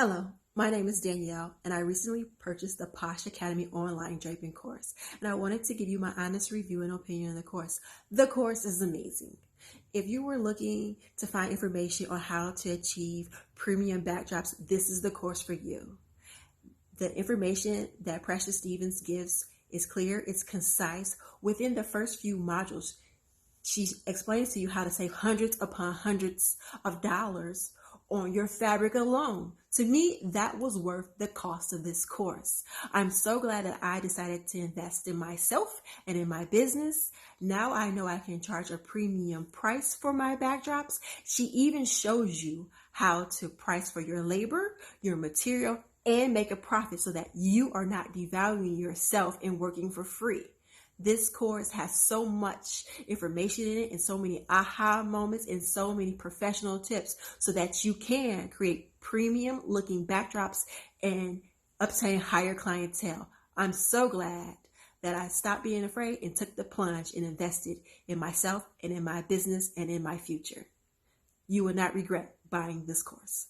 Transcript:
Hello, my name is Danielle, and I recently purchased the Posh Academy online draping course, and I wanted to give you my honest review and opinion on the course. The course is amazing. If you were looking to find information on how to achieve premium backdrops, this is the course for you. The information that Precious Stevens gives is clear, it's concise. Within the first few modules, she explains to you how to save hundreds upon hundreds of dollars on your fabric alone. To me, that was worth the cost of this course. I'm so glad that I decided to invest in myself and in my business. Now I know I can charge a premium price for my backdrops. She even shows you how to price for your labor, your material, and make a profit so that you are not devaluing yourself and working for free. This course has so much information in it and so many aha moments and so many professional tips so that you can create premium looking backdrops and obtain higher clientele. I'm so glad that I stopped being afraid and took the plunge and invested in myself and in my business and in my future. You will not regret buying this course.